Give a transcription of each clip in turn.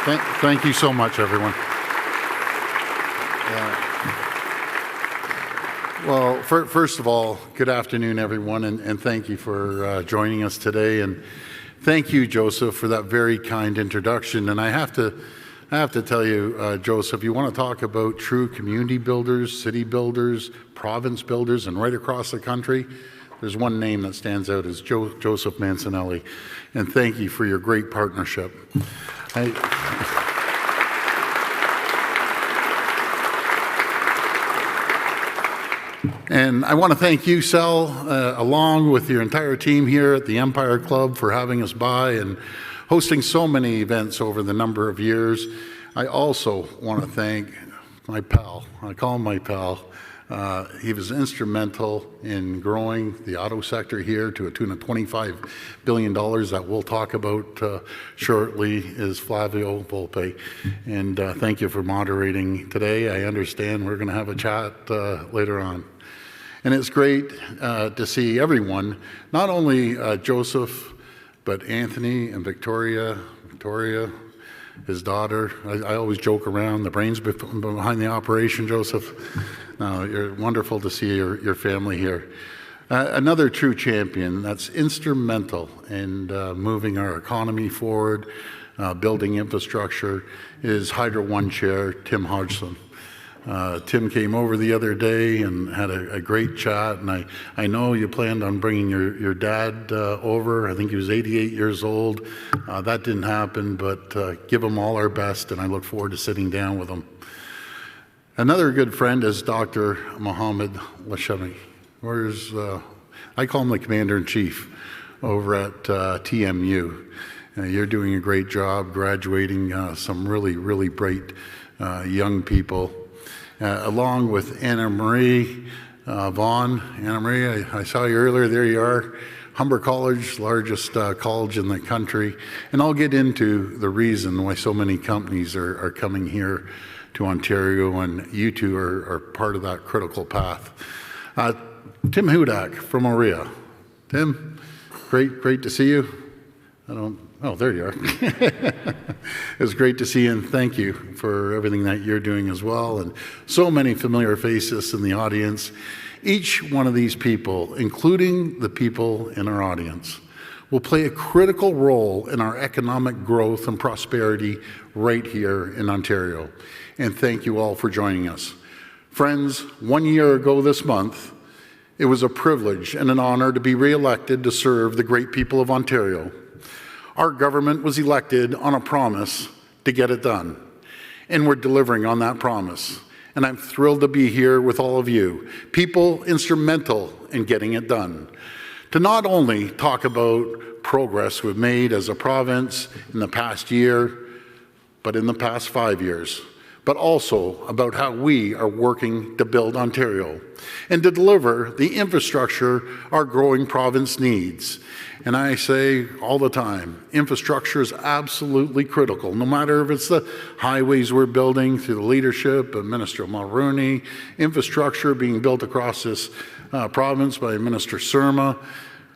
Thank you so much, everyone. Well, first of all, good afternoon, everyone, and thank you for joining us today. And thank you, Joseph, for that very kind introduction. And I have to tell you, Joseph, you want to talk about true community builders, city builders, province builders, and right across the country, there's one name that stands out as Joseph Mancinelli. And thank you for your great partnership. And I want to thank you, Sal, along with your entire team here at the Empire Club for having us by and hosting so many events over the number of years. I also want to thank my pal. I call him my pal. He was instrumental in growing the auto sector here to a tune of $25 billion that we'll talk about shortly, is Flavio Volpe. And thank you for moderating today. I understand we're going to have a chat later on. And it's great to see everyone, not only Joseph, but Anthony and Victoria, his daughter. I always joke around, the brains behind the operation, Joseph. No, you're wonderful to see your family here. Another true champion that's instrumental in moving our economy forward, building infrastructure, is Hydro One Chair Tim Hodgson. Tim came over the other day and had a great chat, and I know you planned on bringing your dad over. I think he was 88 years old. That didn't happen, but give him all our best, and I look forward to sitting down with him. Another good friend is Dr. Mohammed Lashemi. I call him the Commander-in-Chief over at TMU. You're doing a great job graduating some really bright young people. Along with Anna Marie Vaughn. Anna Marie, I saw you earlier. There you are. Humber College, largest college in the country. And I'll get into the reason why so many companies are coming here to Ontario, and you two are part of that critical path. Tim Hudak from Orea. Tim, great to see you. Oh, there you are. It was great to see you, and thank you for everything that you're doing as well. And so many familiar faces in the audience. Each one of these people, including the people in our audience, will play a critical role in our economic growth and prosperity right here in Ontario. And thank you all for joining us. Friends, 1 year ago this month, it was a privilege and an honor to be re-elected to serve the great people of Ontario. Our government was elected on a promise to get it done, and we're delivering on that promise. And I'm thrilled to be here with all of you, people instrumental in getting it done, to not only talk about progress we've made as a province in the past year, but in the past 5 years, but also about how we are working to build Ontario and to deliver the infrastructure our growing province needs. And I say all the time, infrastructure is absolutely critical, no matter if it's the highways we're building through the leadership of Minister Mulroney, infrastructure being built across this province by Minister Surma.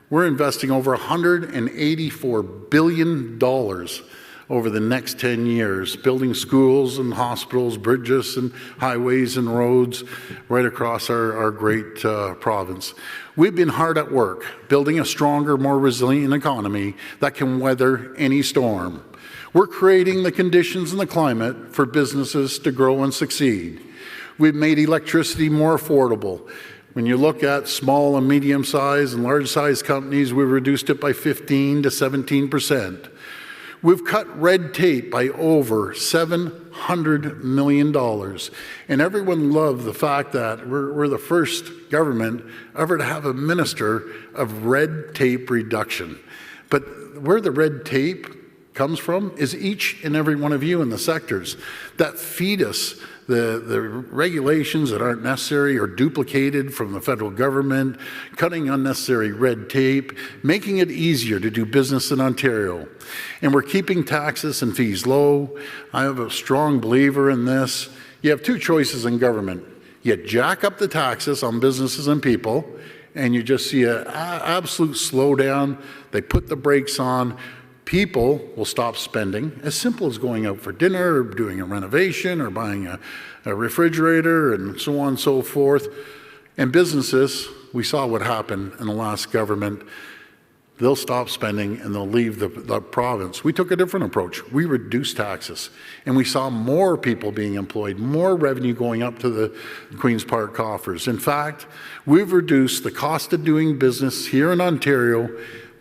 We're investing over $184 billion over the next 10 years, building schools and hospitals, bridges and highways and roads right across our great province. We've been hard at work, building a stronger, more resilient economy that can weather any storm. We're creating the conditions and the climate for businesses to grow and succeed. We've made electricity more affordable. When you look at small and medium-sized and large-sized companies, we've reduced it by 15 to 17%. We've cut red tape by over $700 million. And everyone loved the fact that we're the first government ever to have a minister of red tape reduction. But where the red tape comes from is each and every one of you in the sectors that feed us the regulations that aren't necessary or duplicated from the federal government, cutting unnecessary red tape, making it easier to do business in Ontario. And we're keeping taxes and fees low. I am a strong believer in this. You have two choices in government. You jack up the taxes on businesses and people, and you just see an absolute slowdown. They put the brakes on. People will stop spending, as simple as going out for dinner, or doing a renovation, or buying a refrigerator, and so on and so forth. And businesses, we saw what happened in the last government. They'll stop spending and they'll leave the province. We took a different approach. We reduced taxes, and we saw more people being employed, more revenue going up to the Queen's Park coffers. In fact, we've reduced the cost of doing business here in Ontario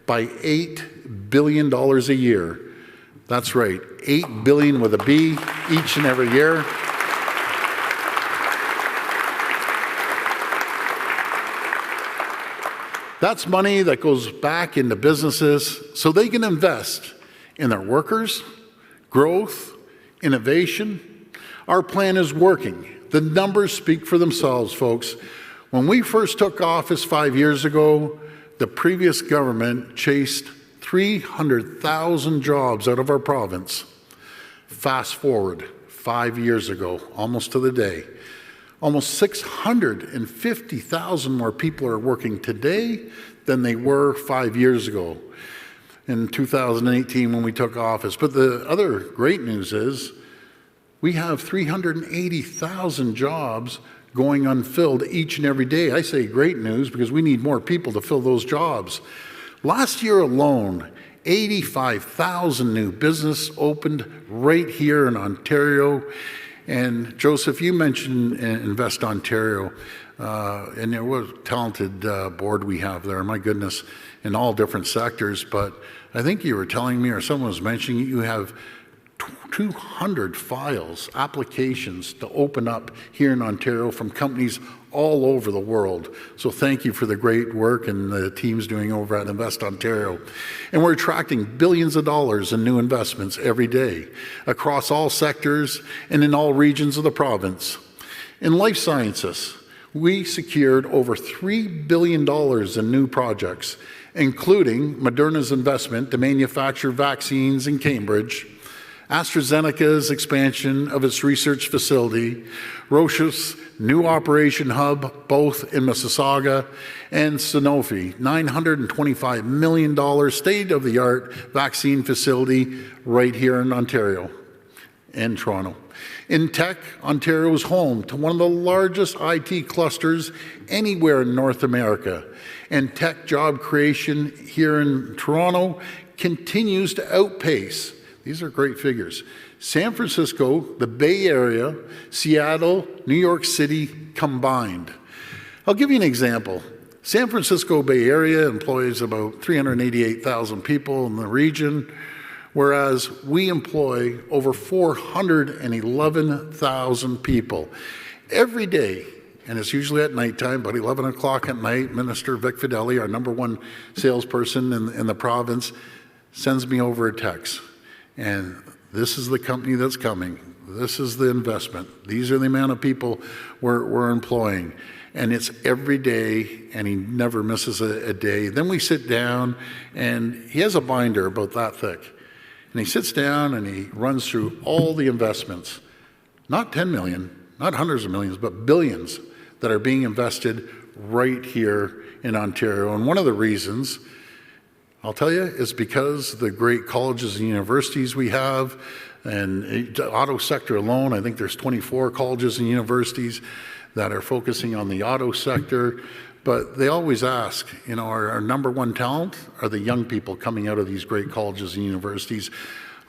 by $8 billion a year. That's right, $8 billion with a B each and every year. That's money that goes back into businesses so they can invest in their workers, growth, innovation. Our plan is working. The numbers speak for themselves, folks. When we first took office 5 years ago, the previous government chased 300,000 jobs out of our province. Fast forward 5 years ago, almost to the day. Almost 650,000 more people are working today than they were 5 years ago in 2018 when we took office. But the other great news is we have 380,000 jobs going unfilled each and every day. I say great news because we need more people to fill those jobs. Last year alone, 85,000 new business opened right here in Ontario. And Joseph, you mentioned Invest Ontario, and what a talented board we have there, my goodness, in all different sectors. But I think you were telling me, or someone was mentioning, you have 200 files, applications to open up here in Ontario from companies all over the world. So thank you for the great work and the team's doing over at Invest Ontario. And we're attracting billions of dollars in new investments every day across all sectors and in all regions of the province. In life sciences, we secured over $3 billion in new projects, including Moderna's investment to manufacture vaccines in Cambridge, AstraZeneca's expansion of its research facility, Roche's new operation hub, both in Mississauga, and Sanofi, $925 million state-of-the-art vaccine facility right here in Ontario and Toronto. In tech, Ontario is home to one of the largest IT clusters anywhere in North America, and tech job creation here in Toronto continues to outpace. These are great figures. San Francisco, the Bay Area, Seattle, New York City combined. I'll give you an example. San Francisco Bay Area employs about 388,000 people in the region, whereas we employ over 411,000 people. Every day, and it's usually at nighttime, about 11 o'clock at night, Minister Vic Fideli, our #1 salesperson in the province, sends me over a text. And this is the company that's coming. This is the investment. These are the amount of people we're employing. And it's every day, and he never misses a day. Then we sit down, and he has a binder about that thick. And he sits down and he runs through all the investments, not 10 million, not hundreds of millions, but billions that are being invested right here in Ontario. And one of the reasons, I'll tell you, is because the great colleges and universities we have, and the auto sector alone, I think there's 24 colleges and universities that are focusing on the auto sector. But they always ask, you know, our #1 talent are the young people coming out of these great colleges and universities.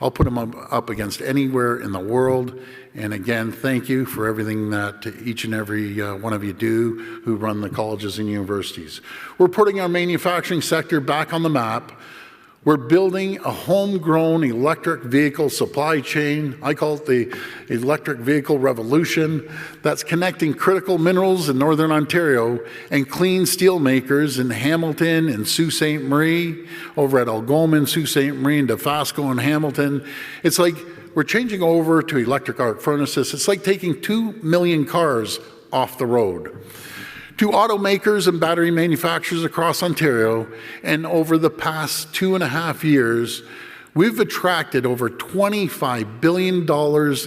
I'll put them up against anywhere in the world. And again, thank you for everything that each and every one of you do who run the colleges and universities. We're putting our manufacturing sector back on the map. We're building a homegrown electric vehicle supply chain. I call it the electric vehicle revolution. That's connecting critical minerals in Northern Ontario and clean steel makers in Hamilton and Sault Ste. Marie, over at Algoma and Sault Ste. Marie and Dofasco and Hamilton. It's like we're changing over to electric arc furnaces. It's like taking 2 million cars off the road. To automakers and battery manufacturers across Ontario, and over the past 2.5 years, we've attracted over $25 billion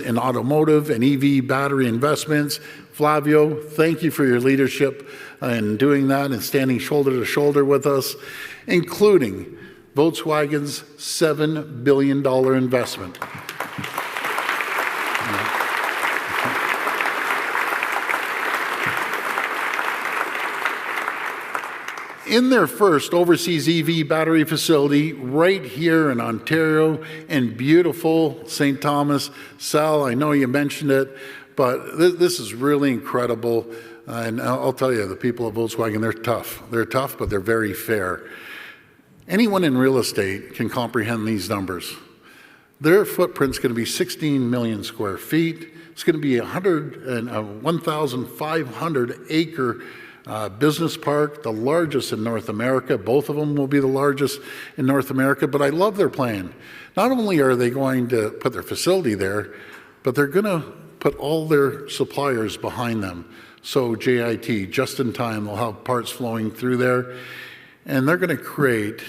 in automotive and EV battery investments. Flavio, thank you for your leadership in doing that and standing shoulder to shoulder with us, including Volkswagen's $7 billion investment. In their first overseas EV battery facility right here in Ontario in beautiful St. Thomas. Sal, I know you mentioned it, but this is really incredible. And I'll tell you, the people of Volkswagen, they're tough. They're tough, but they're very fair. Anyone in real estate can comprehend these numbers. Their footprint's going to be 16 million square feet. It's going to be a 1,500 acre business park, the largest in North America. Both of them will be the largest in North America, but I love their plan. Not only are they going to put their facility there, but they're going to put all their suppliers behind them. So JIT, just in time, they'll have parts flowing through there, and they're going to create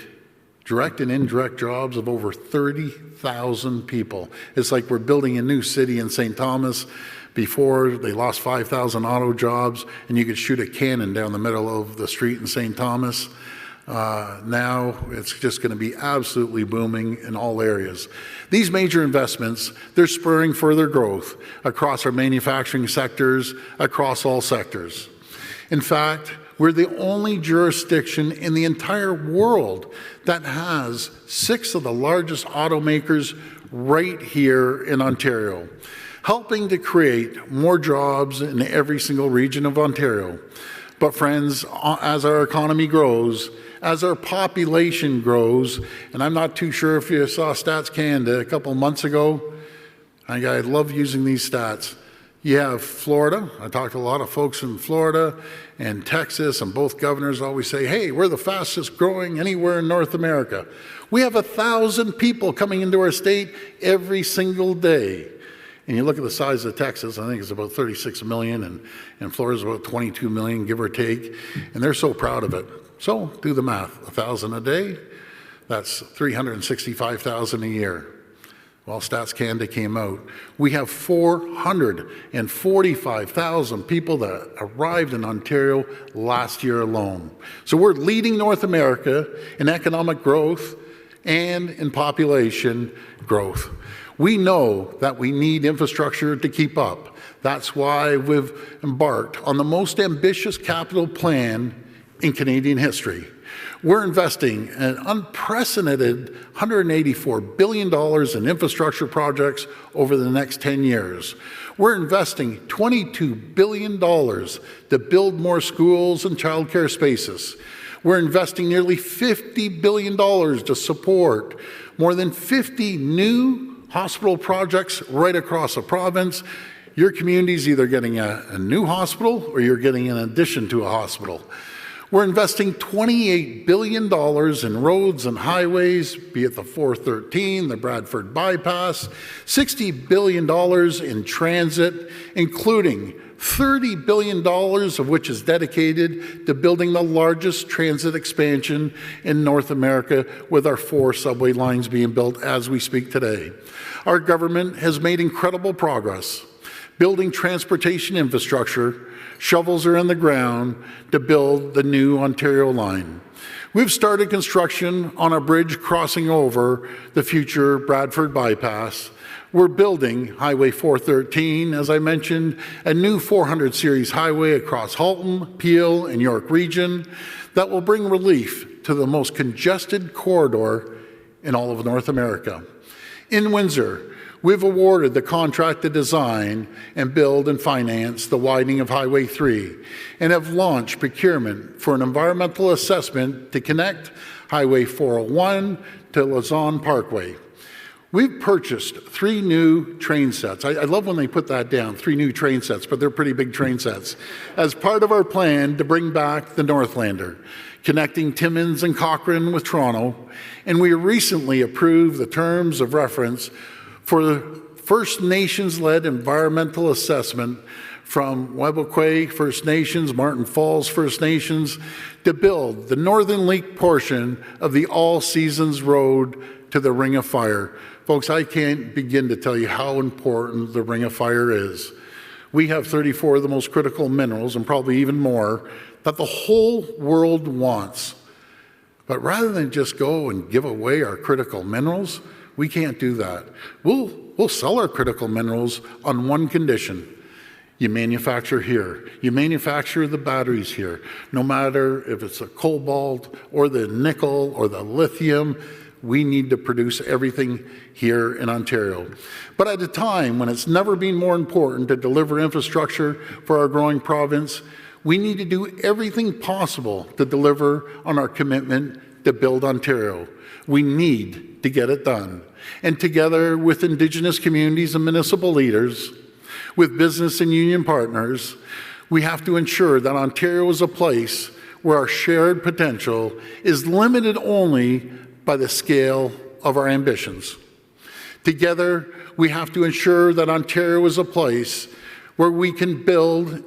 direct and indirect jobs of over 30,000 people. It's like we're building a new city in St. Thomas. Before, they lost 5,000 auto jobs, and you could shoot a cannon down the middle of the street in St. Thomas. Now, it's just going to be absolutely booming in all areas. These major investments, they're spurring further growth across our manufacturing sectors, across all sectors. In fact, we're the only jurisdiction in the entire world that has 6 of the largest automakers right here in Ontario, helping to create more jobs in every single region of Ontario. But friends, as our economy grows, as our population grows, and I'm not too sure if you saw Stats Canada a couple months ago, I love using these stats. You have Florida. I talked to a lot of folks in Florida and Texas, and both governors always say, hey, we're the fastest growing anywhere in North America. We have 1,000 people coming into our state every single day. And you look at the size of Texas, I think it's about 36 million, and Florida's about 22 million, give or take, and they're so proud of it. So do the math, 1,000 a day, that's 365,000 a year. Well, Stats Canada came out. We have 445,000 people that arrived in Ontario last year alone. So we're leading North America in economic growth and in population growth. We know that we need infrastructure to keep up. That's why we've embarked on the most ambitious capital plan in Canadian history. We're investing an unprecedented $184 billion in infrastructure projects over the next 10 years. We're investing $22 billion to build more schools and childcare spaces. We're investing nearly $50 billion to support more than 50 new hospital projects right across the province. Your community's either getting a new hospital or you're getting an addition to a hospital. We're investing $28 billion in roads and highways, be it the 413, the Bradford Bypass, $60 billion in transit, including $30 billion of which is dedicated to building the largest transit expansion in North America, with our 4 subway lines being built as we speak today. Our government has made incredible progress building transportation infrastructure. Shovels are in the ground to build the new Ontario line. We've started construction on a bridge crossing over the future Bradford Bypass. We're building Highway 413, as I mentioned, a new 400 series highway across Halton, Peel, and York region that will bring relief to the most congested corridor in all of North America. In Windsor, we've awarded the contract to design and build and finance the widening of Highway 3 and have launched procurement for an environmental assessment to connect Highway 401 to Lausanne Parkway. We've purchased 3 new train sets. I love when they put that down, 3 new train sets, but they're pretty big train sets, as part of our plan to bring back the Northlander, connecting Timmins and Cochrane with Toronto. And we recently approved the terms of reference for the First Nations-led environmental assessment from Webquay First Nations, Martin Falls First Nations, to build the Northern Link portion of the All Seasons Road to the Ring of Fire. Folks, I can't begin to tell you how important the Ring of Fire is. We have 34 of the most critical minerals, and probably even more, that the whole world wants. But rather than just go and give away our critical minerals, we can't do that. We'll sell our critical minerals on one condition. You manufacture here. You manufacture the batteries here. No matter if it's the cobalt or the nickel or the lithium, we need to produce everything here in Ontario. But at a time when it's never been more important to deliver infrastructure for our growing province, we need to do everything possible to deliver on our commitment to build Ontario. We need to get it done. And together with Indigenous communities and municipal leaders, with business and union partners, we have to ensure that Ontario is a place where our shared potential is limited only by the scale of our ambitions. Together, we have to ensure that Ontario is a place where we can build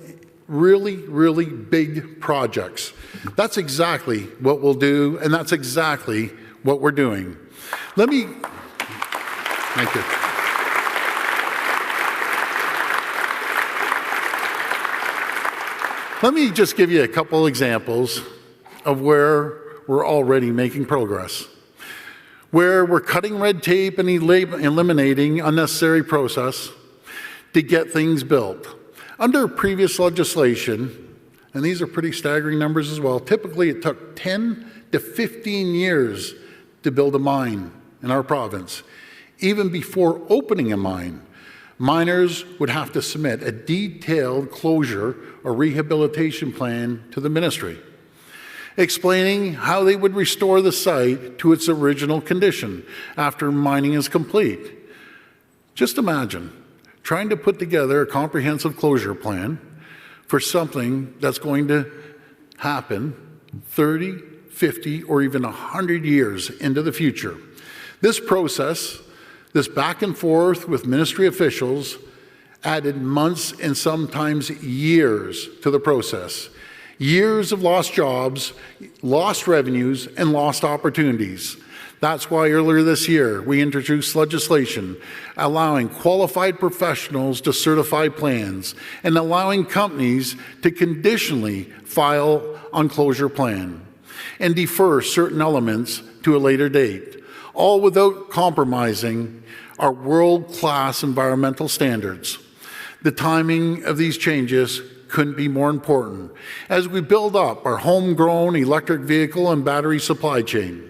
really, really big projects. That's exactly what we'll do, and that's exactly what we're doing. Thank you. Let me just give you a couple examples of where we're already making progress, where we're cutting red tape and eliminating unnecessary process to get things built. Under previous legislation, and these are pretty staggering numbers as well, typically it took 10 to 15 years to build a mine in our province. Even before opening a mine, miners would have to submit a detailed closure or rehabilitation plan to the ministry, explaining how they would restore the site to its original condition after mining is complete. Just imagine trying to put together a comprehensive closure plan for something that's going to happen 30, 50, or even 100 years into the future. This process, this back and forth with ministry officials, added months and sometimes years to the process. Years of lost jobs, lost revenues, and lost opportunities. That's why earlier this year we introduced legislation allowing qualified professionals to certify plans and allowing companies to conditionally file on closure plan and defer certain elements to a later date, all without compromising our world-class environmental standards. The timing of these changes couldn't be more important as we build up our homegrown electric vehicle and battery supply chain.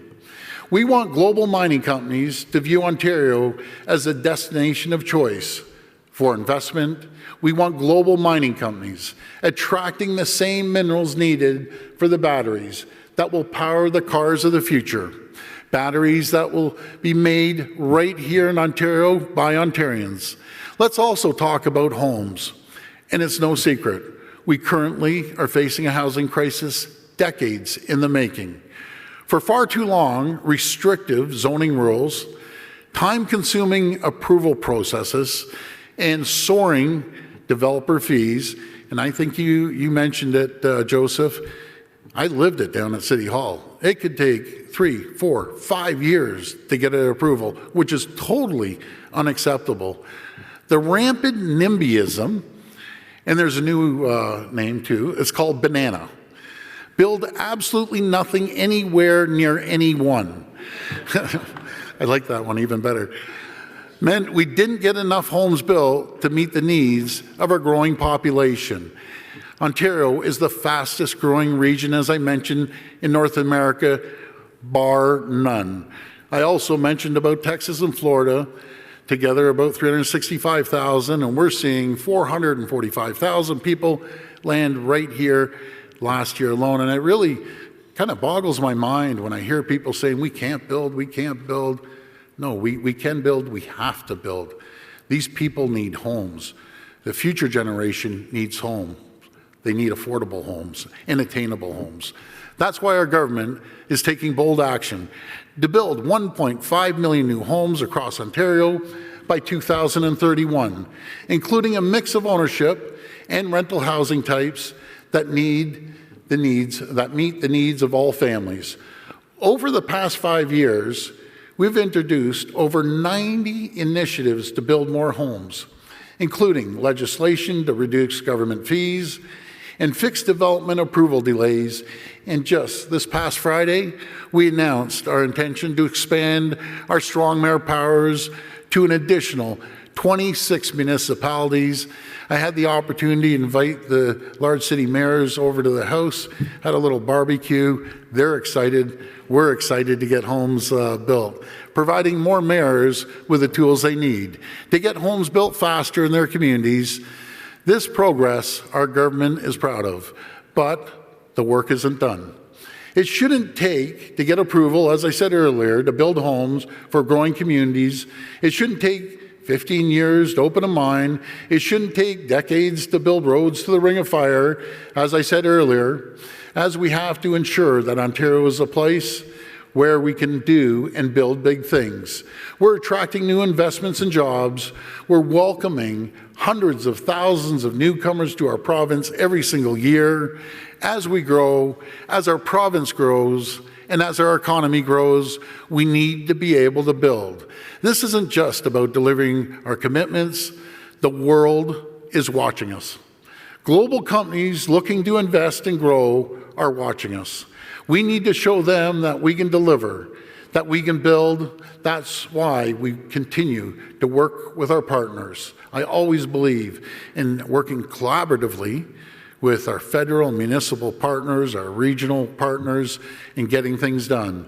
We want global mining companies to view Ontario as a destination of choice for investment. We want global mining companies attracting the same minerals needed for the batteries that will power the cars of the future. Batteries that will be made right here in Ontario by Ontarians. Let's also talk about homes. And it's no secret, we currently are facing a housing crisis decades in the making. For far too long, restrictive zoning rules, time-consuming approval processes, and soaring developer fees, and I think you mentioned it, Joseph, I lived it down at City Hall. It could take 3, 4, 5 years to get an approval, which is totally unacceptable. The rampant NIMBYism, and there's a new name too, it's called banana. Build absolutely nothing anywhere near anyone. I like that one even better. Meant we didn't get enough homes built to meet the needs of our growing population. Ontario is the fastest growing region, as I mentioned, in North America, bar none. I also mentioned about Texas and Florida, together about 365,000, and we're seeing 445,000 people land right here last year alone. And it really kind of boggles my mind when I hear people saying, we can't build, we can't build. No, we can build, we have to build. These people need homes. The future generation needs homes. They need affordable homes and attainable homes. That's why our government is taking bold action to build 1.5 million new homes across Ontario by 2031, including a mix of ownership and rental housing types that meet the needs of all families. Over the past 5 years, we've introduced over 90 initiatives to build more homes, including legislation to reduce government fees and fix development approval delays. And just this past Friday, we announced our intention to expand our strong mayor powers to an additional 26 municipalities. I had the opportunity to invite the large city mayors over to the house, had a little barbecue. They're excited. We're excited to get homes built, providing more mayors with the tools they need to get homes built faster in their communities. This progress our government is proud of, but the work isn't done. It shouldn't take to get approval, as I said earlier, to build homes for growing communities. It shouldn't take 15 years to open a mine. It shouldn't take decades to build roads to the Ring of Fire, as I said earlier, as we have to ensure that Ontario is a place where we can do and build big things. We're attracting new investments and jobs. We're welcoming hundreds of thousands of newcomers to our province every single year. As we grow, as our province grows, and as our economy grows, we need to be able to build. This isn't just about delivering our commitments. The world is watching us. Global companies looking to invest and grow are watching us. We need to show them that we can deliver, that we can build. That's why we continue to work with our partners. I always believe in working collaboratively with our federal and municipal partners, our regional partners, in getting things done.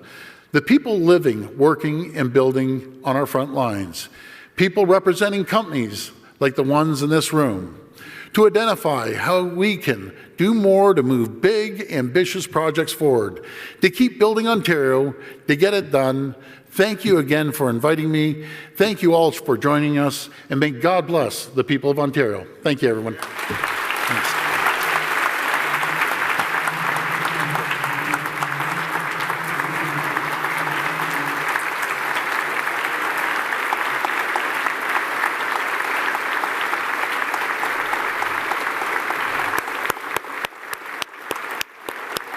The people living, working, and building on our front lines. People representing companies like the ones in this room. To identify how we can do more to move big, ambitious projects forward. To keep building Ontario, to get it done. Thank you again for inviting me. Thank you all for joining us, and may God bless the people of Ontario. Thank you, everyone. Thanks.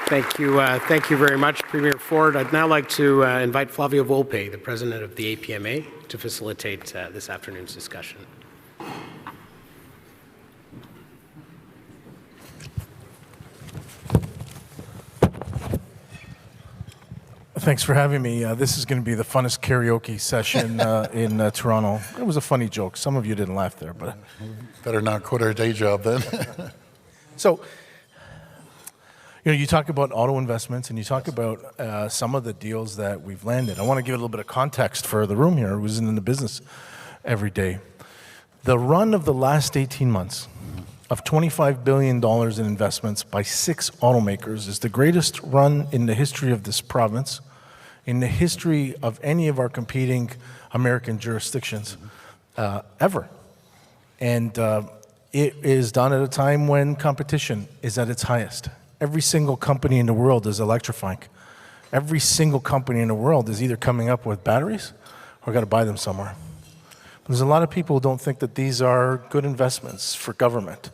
Thank you very much, Premier Ford. I'd now like to invite Flavio Volpe, the President of the APMA, to facilitate this afternoon's discussion. Thanks for having me. This is going to be the funnest karaoke session in Toronto. It was a funny joke. Some of you didn't laugh there, but Better not quit our day job then. So, you talk about auto investments and you talk about some of the deals that we've landed. I want to give a little bit of context for the room here who isn't in the business every day. The run of the last 18 months of $25 billion in investments by 6 automakers is the greatest run in the history of this province, in the history of any of our competing American jurisdictions ever. And it is done at a time when competition is at its highest. Every single company in the world is electrifying. Every single company in the world is either coming up with batteries or got to buy them somewhere. There's a lot of people who don't think that these are good investments for government.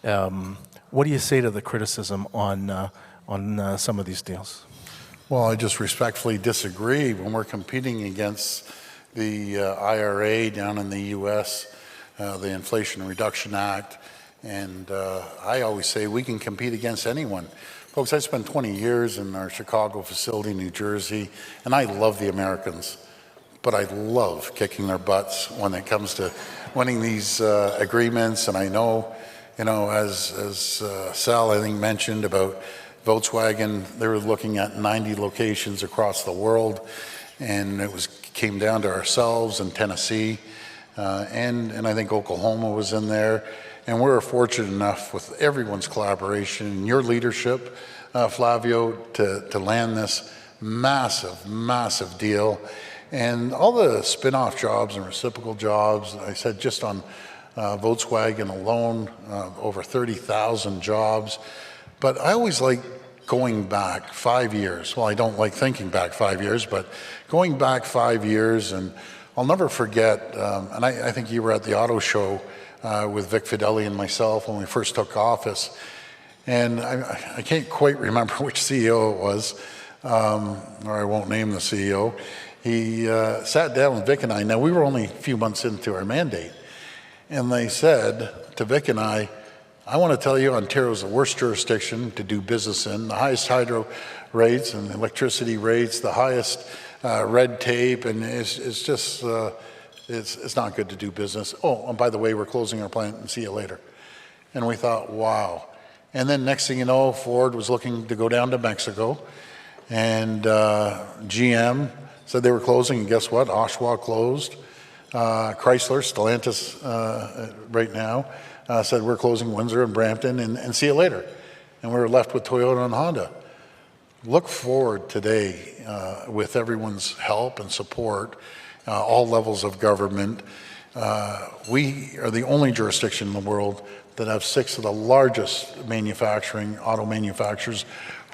What do you say to the criticism on some of these deals? Well, I just respectfully disagree. When we're competing against the IRA down in the U.S., the Inflation Reduction Act, and I always say we can compete against anyone. Folks, I spent 20 years in our Chicago facility in New Jersey, and I love the Americans, but I love kicking their butts when it comes to winning these agreements. And I know, as Sal, I think, mentioned about Volkswagen, they were looking at 90 locations across the world, and came down to ourselves in Tennessee, and I think Oklahoma was in there. And we're fortunate enough with everyone's collaboration and your leadership, Flavio, to land this massive, massive deal. And all the spin-off jobs and reciprocal jobs, I said just on Volkswagen alone, over 30,000 jobs. But I always like going back 5 years. Well, I don't like thinking back 5 years, but going back 5 years, and I'll never forget, and I think you were at the auto show with Vic Fideli and myself when we first took office. And I can't quite remember which CEO it was, or I won't name the CEO. He sat down with Vic and I. Now, we were only a few months into our mandate. And they said to Vic and I, I want to tell you, Ontario is the worst jurisdiction to do business in. The highest hydro rates and electricity rates, the highest red tape, and it's just, it's not good to do business. Oh, and by the way, we're closing our plant and see you later. And we thought, wow. And then next thing you know, Ford was looking to go down to Mexico, and GM said they were closing, and guess what? Oshawa closed. Chrysler, Stellantis right now, said we're closing Windsor and Brampton and see you later. And we were left with Toyota and Honda. Look forward today with everyone's help and support, all levels of government. We are the only jurisdiction in the world that have 6 of the largest auto manufacturers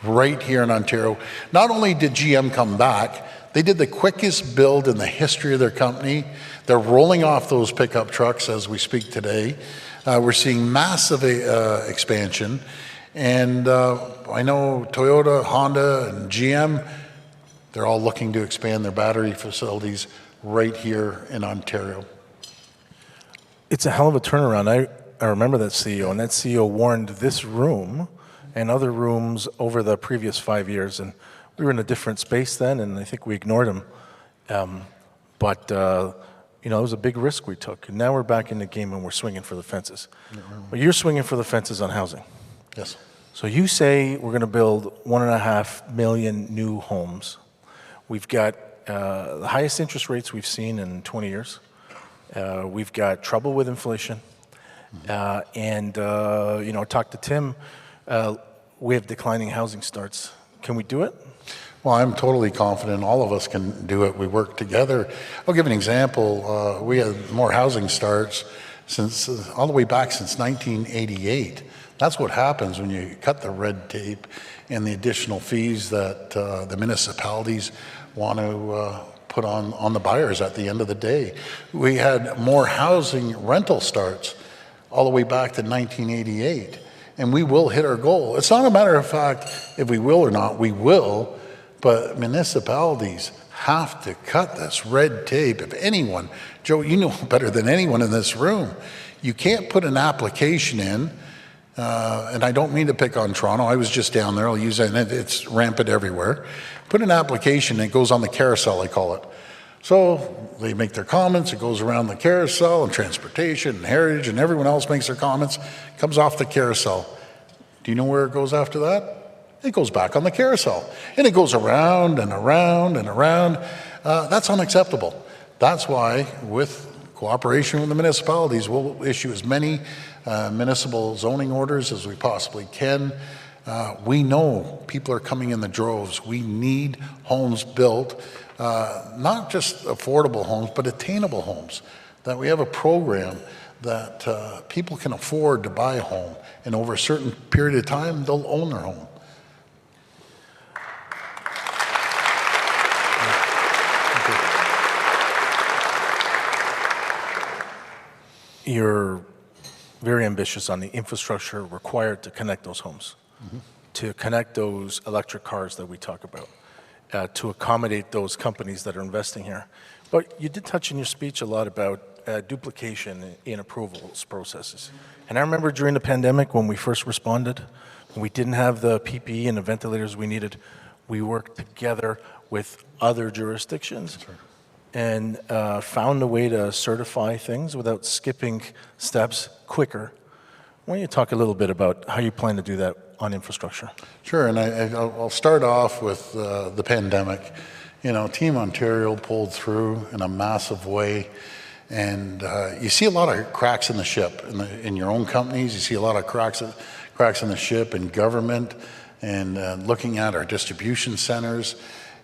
right here in Ontario. Not only did GM come back, they did the quickest build in the history of their company. They're rolling off those pickup trucks as we speak today. We're seeing massive expansion. And I know Toyota, Honda, and GM, they're all looking to expand their battery facilities right here in Ontario. It's a hell of a turnaround. I remember that CEO, and that CEO warned this room and other rooms over the previous 5 years, and we were in a different space then, and I think we ignored him. But it was a big risk we took, and now we're back in the game and we're swinging for the fences. But you're swinging for the fences on housing. Yes. So you say we're going to build 1.5 million new homes. We've got the highest interest rates we've seen in 20 years. We've got trouble with inflation. And talk to Tim, we have declining housing starts. Can we do it? Well, I'm totally confident all of us can do it. We work together. I'll give an example. We had more housing starts since all the way back since 1988. That's what happens when you cut the red tape and the additional fees that the municipalities want to put on the buyers at the end of the day. We had more housing rental starts all the way back to 1988, and we will hit our goal. It's not a matter of fact if we will or not, we will, but municipalities have to cut this red tape. If anyone, Joe, you know better than anyone in this room, you can't put an application in, and I don't mean to pick on Toronto, I was just down there, I'll use it, and it's rampant everywhere. Put an application, it goes on the carousel, I call it. So they make their comments, it goes around the carousel, and transportation, and heritage, and everyone else makes their comments, comes off the carousel. Do you know where it goes after that? It goes back on the carousel. And it goes around and around and around. That's unacceptable. That's why, with cooperation with the municipalities, we'll issue as many municipal zoning orders as we possibly can. We know people are coming in the droves. We need homes built, not just affordable homes, but attainable homes. That we have a program that people can afford to buy a home, and over a certain period of time, they'll own their home. You're very ambitious on the infrastructure required to connect those homes, to connect those electric cars that we talk about, to accommodate those companies that are investing here. But you did touch in your speech a lot about duplication in approvals processes. And I remember during the pandemic when we first responded, when we didn't have the PPE and the ventilators we needed, we worked together with other jurisdictions and found a way to certify things without skipping steps quicker. Why don't you talk a little bit about how you plan to do that on infrastructure? Sure, and I'll start off with the pandemic. You know, Team Ontario pulled through in a massive way, and you see a lot of cracks in the ship in your own companies. You see a lot of cracks in the ship in government, and looking at our distribution centers.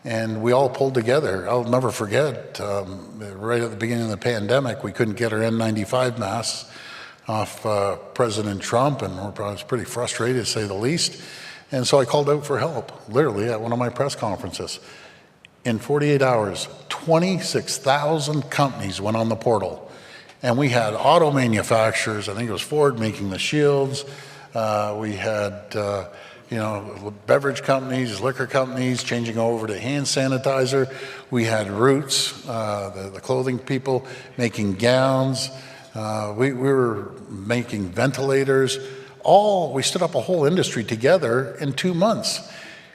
And we all pulled together. I'll never forget, right at the beginning of the pandemic, we couldn't get our N95 masks off President Trump, and I was pretty frustrated, to say the least. And so I called out for help, literally, at one of my press conferences. In 48 hours, 26,000 companies went on the portal. And we had auto manufacturers, I think it was Ford making the shields. We had beverage companies, liquor companies changing over to hand sanitizer. We had Roots, the clothing people, making gowns. We were making ventilators. we stood up a whole industry together in 2 months.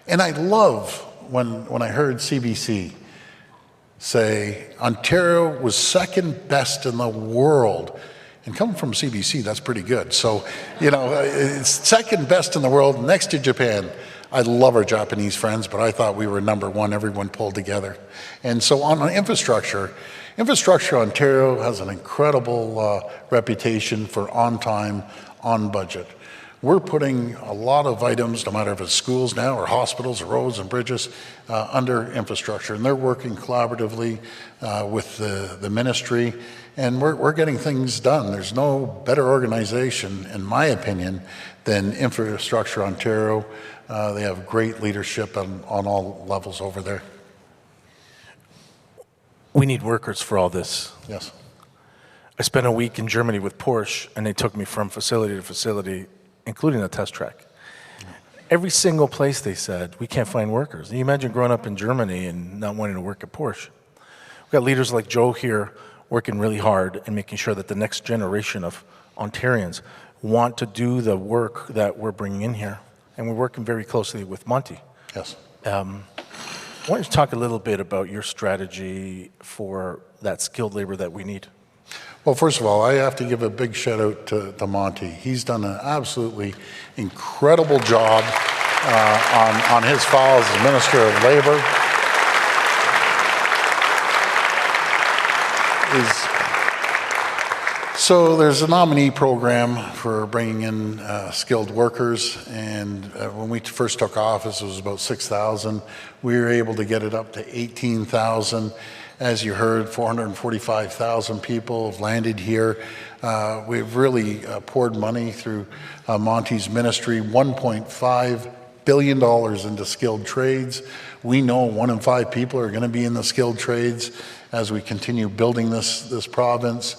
And I love when I heard CBC say Ontario was second best in the world. And coming from CBC, that's pretty good. So, it's second best in the world next to Japan. I love our Japanese friends, but I thought we were number one. Everyone pulled together. And so on Infrastructure Ontario has an incredible reputation for on time, on budget. We're putting a lot of items, no matter if it's schools now or hospitals or roads and bridges, under infrastructure. And they're working collaboratively with the ministry, and we're getting things done. There's no better organization, in my opinion, than Infrastructure Ontario. They have great leadership on all levels over there. We need workers for all this. Yes. I spent a week in Germany with Porsche, and they took me from facility to facility, including a test track. Every single place they said, we can't find workers. And you imagine growing up in Germany and not wanting to work at Porsche. We've got leaders like Joe here working really hard and making sure that the next generation of Ontarians want to do the work that we're bringing in here. And we're working very closely with Monty. Yes. Why don't you talk a little bit about your strategy for that skilled labor that we need? Well, first of all, I have to give a big shout out to Monty. He's done an absolutely incredible job on his files as Minister of Labor. So there's a nominee program for bringing in skilled workers, and when we first took office, it was about 6,000. We were able to get it up to 18,000. As you heard, 445,000 people have landed here. We've really poured money through Monty's ministry, $1.5 billion into skilled trades. We know 1 in 5 people are going to be in the skilled trades as we continue building this province.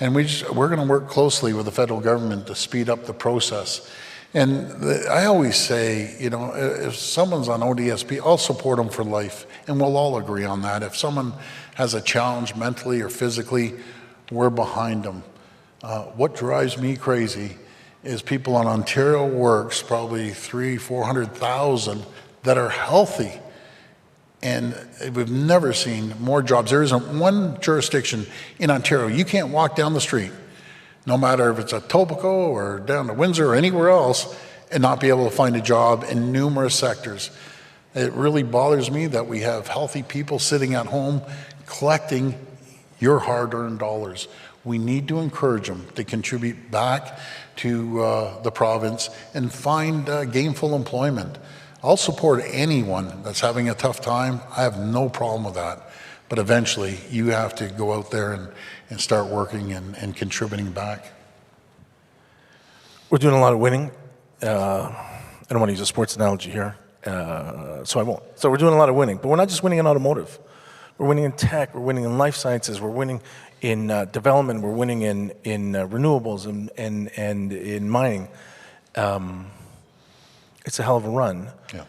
And we're going to work closely with the federal government to speed up the process. And I always say, if someone's on ODSP, I'll support them for life, and we'll all agree on that. If someone has a challenge mentally or physically, we're behind them. What drives me crazy is people on Ontario Works, probably 300,000-400,000, that are healthy. And we've never seen more jobs. There isn't one jurisdiction in Ontario. You can't walk down the street, no matter if it's at Etobicoke or down to Windsor or anywhere else, and not be able to find a job in numerous sectors. It really bothers me that we have healthy people sitting at home collecting your hard-earned dollars. We need to encourage them to contribute back to the province and find gainful employment. I'll support anyone that's having a tough time. I have no problem with that. But eventually, you have to go out there and start working and contributing back. We're doing a lot of winning. I don't want to use a sports analogy here, so I won't. So we're doing a lot of winning, but we're not just winning in automotive. We're winning in tech, we're winning in life sciences, we're winning in development, we're winning in renewables and in mining. It's a hell of a run. Yeah.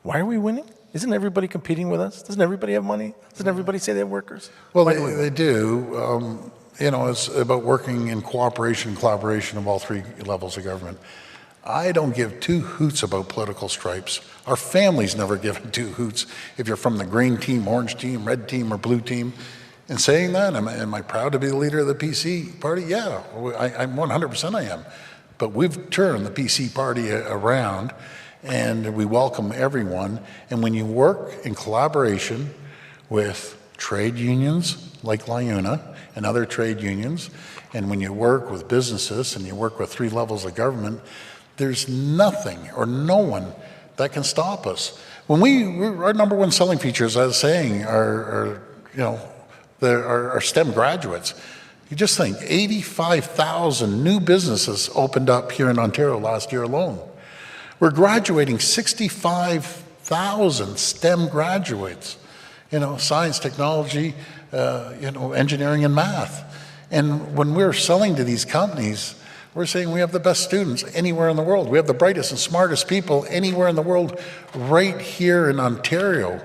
Why are we winning? Isn't everybody competing with us? Doesn't everybody have money? Doesn't everybody say they have workers? Well, they do. It's about working in cooperation and collaboration of all 3 levels of government. I don't give 2 hoots about political stripes. Our families never give 2 hoots if you're from the green team, orange team, red team, or blue team. In saying that, am I proud to be the leader of the PC party? Yeah, I'm 100% I am. But we've turned the PC party around, and we welcome everyone. And when you work in collaboration with trade unions like LIUNA and other trade unions, and when you work with businesses and you work with 3 levels of government, there's nothing or no one that can stop us. When our number 1 selling features, as I was saying, are STEM graduates. You just think, 85,000 new businesses opened up here in Ontario last year alone. We're graduating 65,000 STEM graduates, science, technology, engineering and math. And when we're selling to these companies, we're saying we have the best students anywhere in the world. We have the brightest and smartest people anywhere in the world right here in Ontario.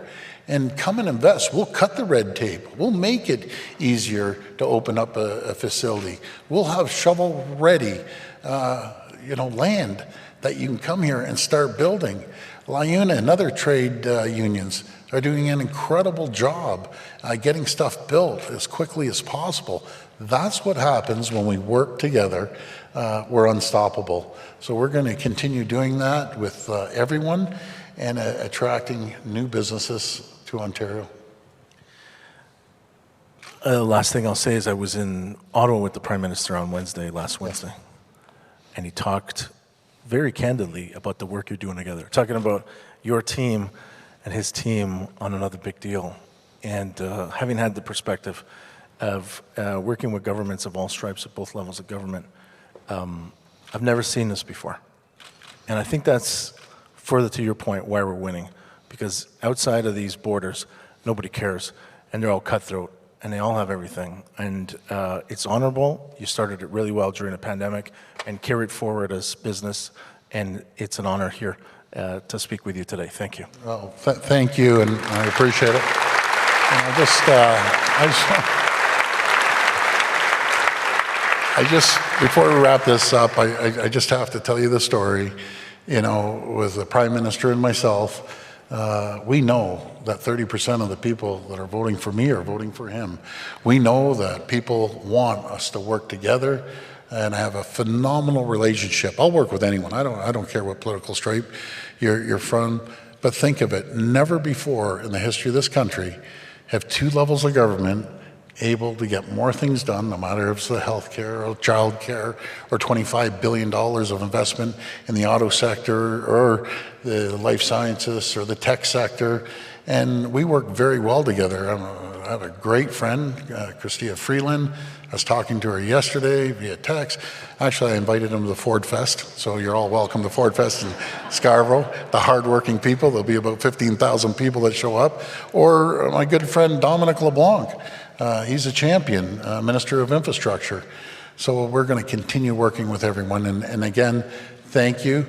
and come and invest. We'll cut the red tape. We'll make it easier to open up a facility. We'll have shovel-ready, land that you can come here and start building. LIUNA and other trade unions are doing an incredible job getting stuff built as quickly as possible. That's what happens when we work together. We're unstoppable. So we're going to continue doing that with everyone and attracting new businesses to Ontario. Last thing I'll say is I was in Ottawa with the Prime Minister on last Wednesday, and he talked very candidly about the work you're doing together, talking about your team and his team on another big deal. And having had the perspective of working with governments of all stripes at both levels of government, I've never seen this before. And I think that's further to your point why we're winning, because outside of these borders, nobody cares, and they're all cutthroat, and they all have everything. And it's honorable. You started it really well during the pandemic and carried forward as business, and it's an honor here to speak with you today. Thank you. Well, thank you, and I appreciate it. And before we wrap this up, I just have to tell you the story. With the Prime Minister and myself, we know that 30% of the people that are voting for me are voting for him. We know that people want us to work together, and I have a phenomenal relationship. I'll work with anyone. I don't care what political stripe you're from. But think of it, never before in the history of this country have two levels of government able to get more things done, no matter if it's the health care or child care or $25 billion of investment in the auto sector or the life sciences or the tech sector. And we work very well together. I have a great friend, Chrystia Freeland. I was talking to her yesterday via text. Actually, I invited him to the Ford Fest, so you're all welcome to Ford Fest in Scarborough. The hardworking people, there'll be about 15,000 people that show up. Or my good friend Dominic LeBlanc. He's a champion, Minister of Infrastructure. So we're going to continue working with everyone. And again, thank you.